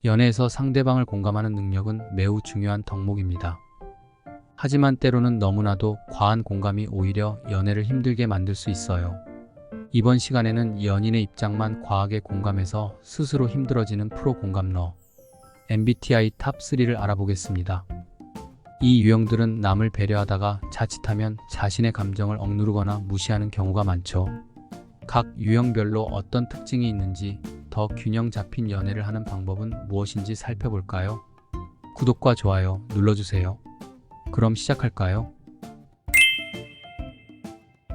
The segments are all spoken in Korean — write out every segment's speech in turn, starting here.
연애에서 상대방을 공감하는 능력은 매우 중요한 덕목입니다. 하지만 때로는 너무나도 과한 공감이 오히려 연애를 힘들게 만들 수 있어요. 이번 시간에는 연인의 입장만 과하게 공감해서 스스로 힘들어지는 프로 공감러 MBTI 탑3를 알아보겠습니다. 이 유형들은 남을 배려하다가 자칫하면 자신의 감정을 억누르거나 무시하는 경우가 많죠. 각 유형별로 어떤 특징이 있는지, 더 균형 잡힌 연애를 하는 방법은 무엇인지 살펴볼까요? 구독과 좋아요 눌러주세요. 그럼 시작할까요?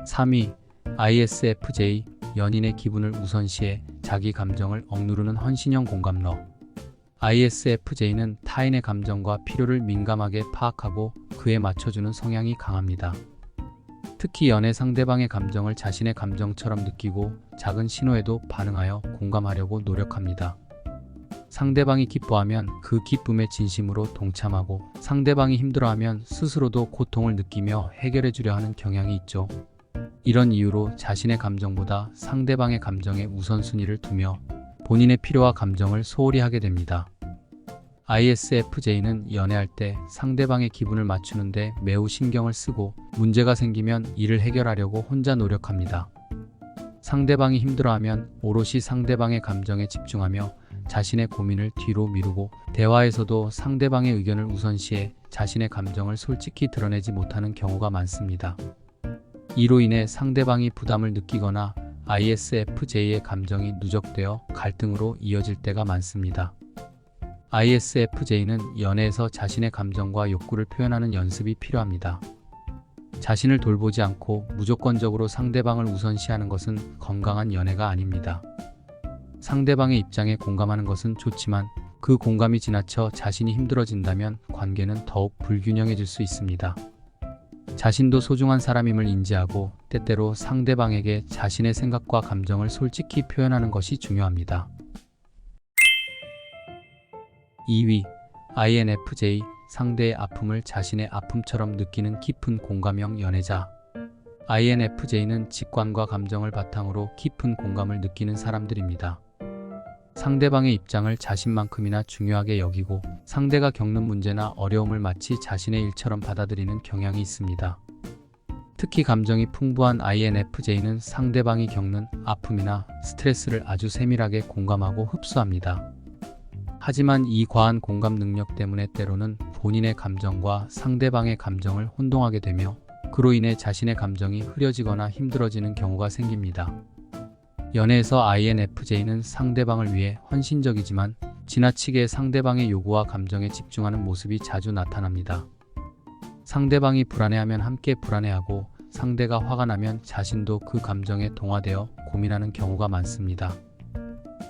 3위 ISFJ 연인의 기분을 우선시해 자기 감정을 억누르는 헌신형 공감러. ISFJ는 타인의 감정과 필요를 민감하게 파악하고 그에 맞춰주는 성향이 강합니다. 특히 연애 상대방의 감정을 자신의 감정처럼 느끼고 작은 신호에도 반응하여 공감하려고 노력합니다. 상대방이 기뻐하면 그 기쁨에 진심으로 동참하고 상대방이 힘들어하면 스스로도 고통을 느끼며 해결해 주려 하는 경향이 있죠. 이런 이유로 자신의 감정보다 상대방의 감정에 우선순위를 두며 본인의 필요와 감정을 소홀히 하게 됩니다. ISFJ는 연애할 때 상대방의 기분을 맞추는데 매우 신경을 쓰고 문제가 생기면 이를 해결하려고 혼자 노력합니다. 상대방이 힘들어하면 오롯이 상대방의 감정에 집중하며 자신의 고민을 뒤로 미루고 대화에서도 상대방의 의견을 우선시해 자신의 감정을 솔직히 드러내지 못하는 경우가 많습니다. 이로 인해 상대방이 부담을 느끼거나 ISFJ의 감정이 누적되어 갈등으로 이어질 때가 많습니다. ISFJ는 연애에서 자신의 감정과 욕구를 표현하는 연습이 필요합니다. 자신을 돌보지 않고 무조건적으로 상대방을 우선시하는 것은 건강한 연애가 아닙니다. 상대방의 입장에 공감하는 것은 좋지만 그 공감이 지나쳐 자신이 힘들어진다면 관계는 더욱 불균형해질 수 있습니다. 자신도 소중한 사람임을 인지하고 때때로 상대방에게 자신의 생각과 감정을 솔직히 표현하는 것이 중요합니다. 2위 INFJ 상대의 아픔을 자신의 아픔처럼 느끼는 깊은 공감형 연애자. INFJ는 직관과 감정을 바탕으로 깊은 공감을 느끼는 사람들입니다. 상대방의 입장을 자신만큼이나 중요하게 여기고 상대가 겪는 문제나 어려움을 마치 자신의 일처럼 받아들이는 경향이 있습니다. 특히 감정이 풍부한 INFJ는 상대방이 겪는 아픔이나 스트레스를 아주 세밀하게 공감하고 흡수합니다. 하지만 이 과한 공감 능력 때문에 때로는 본인의 감정과 상대방의 감정을 혼동하게 되며 그로 인해 자신의 감정이 흐려지거나 힘들어지는 경우가 생깁니다. 연애에서 INFJ는 상대방을 위해 헌신적이지만 지나치게 상대방의 요구와 감정에 집중하는 모습이 자주 나타납니다. 상대방이 불안해하면 함께 불안해하고 상대가 화가 나면 자신도 그 감정에 동화되어 고민하는 경우가 많습니다.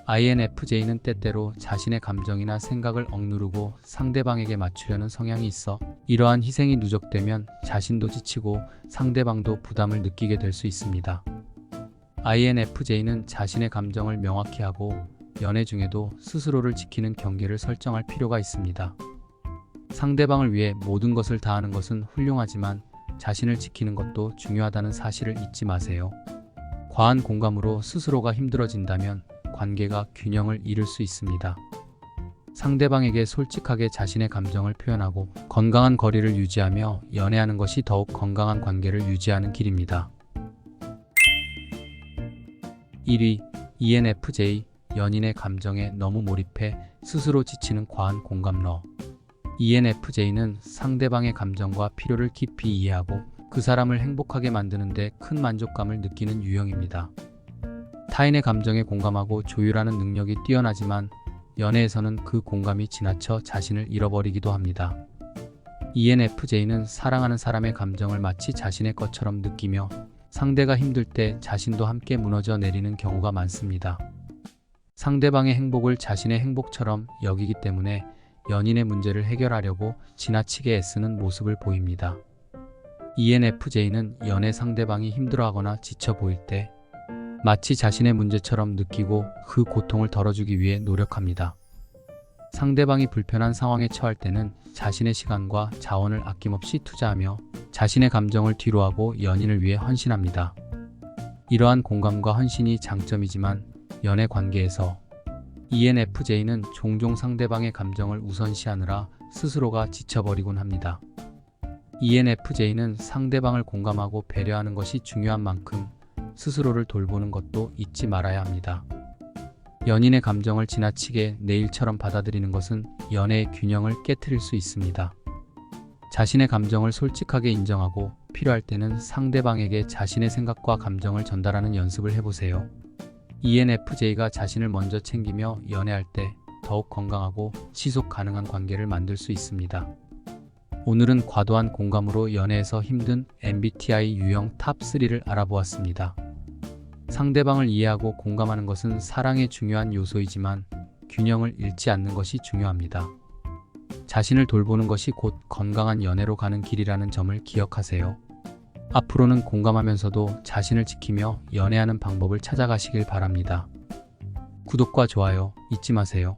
INFJ는 때때로 자신의 감정이나 생각을 억누르고 상대방에게 맞추려는 성향이 있어 이러한 희생이 누적되면 자신도 지치고 상대방도 부담을 느끼게 될 수 있습니다. INFJ는 자신의 감정을 명확히 하고 연애 중에도 스스로를 지키는 경계를 설정할 필요가 있습니다. 상대방을 위해 모든 것을 다하는 것은 훌륭하지만 자신을 지키는 것도 중요하다는 사실을 잊지 마세요. 과한 공감으로 스스로가 힘들어진다면 관계가 균형을 잃을 수 있습니다. 상대방에게 솔직하게 자신의 감정을 표현하고 건강한 거리를 유지하며 연애하는 것이 더욱 건강한 관계를 유지하는 길입니다. 1위 ENFJ 연인의 감정에 너무 몰입해 스스로 지치는 과한 공감러. ENFJ는 상대방의 감정과 필요를 깊이 이해하고 그 사람을 행복하게 만드는 데 큰 만족감을 느끼는 유형입니다. 타인의 감정에 공감하고 조율하는 능력이 뛰어나지만 연애에서는 그 공감이 지나쳐 자신을 잃어버리기도 합니다. ENFJ는 사랑하는 사람의 감정을 마치 자신의 것처럼 느끼며 상대가 힘들 때 자신도 함께 무너져 내리는 경우가 많습니다. 상대방의 행복을 자신의 행복처럼 여기기 때문에 연인의 문제를 해결하려고 지나치게 애쓰는 모습을 보입니다. ENFJ는 연애 상대방이 힘들어하거나 지쳐 보일 때 마치 자신의 문제처럼 느끼고 그 고통을 덜어주기 위해 노력합니다. 상대방이 불편한 상황에 처할 때는 자신의 시간과 자원을 아낌없이 투자하며 자신의 감정을 뒤로하고 연인을 위해 헌신합니다. 이러한 공감과 헌신이 장점이지만 연애 관계에서 ENFJ는 종종 상대방의 감정을 우선시하느라 스스로가 지쳐버리곤 합니다. ENFJ는 상대방을 공감하고 배려하는 것이 중요한 만큼 스스로를 돌보는 것도 잊지 말아야 합니다. 연인의 감정을 지나치게 내 일처럼 받아들이는 것은 연애의 균형을 깨트릴 수 있습니다. 자신의 감정을 솔직하게 인정하고 필요할 때는 상대방에게 자신의 생각과 감정을 전달하는 연습을 해보세요. ENFJ가 자신을 먼저 챙기며 연애할 때 더욱 건강하고 지속 가능한 관계를 만들 수 있습니다. 오늘은 과도한 공감으로 연애에서 힘든 MBTI 유형 탑3를 알아보았습니다. 상대방을 이해하고 공감하는 것은 사랑의 중요한 요소이지만 균형을 잃지 않는 것이 중요합니다. 자신을 돌보는 것이 곧 건강한 연애로 가는 길이라는 점을 기억하세요. 앞으로는 공감하면서도 자신을 지키며 연애하는 방법을 찾아가시길 바랍니다. 구독과 좋아요 잊지 마세요.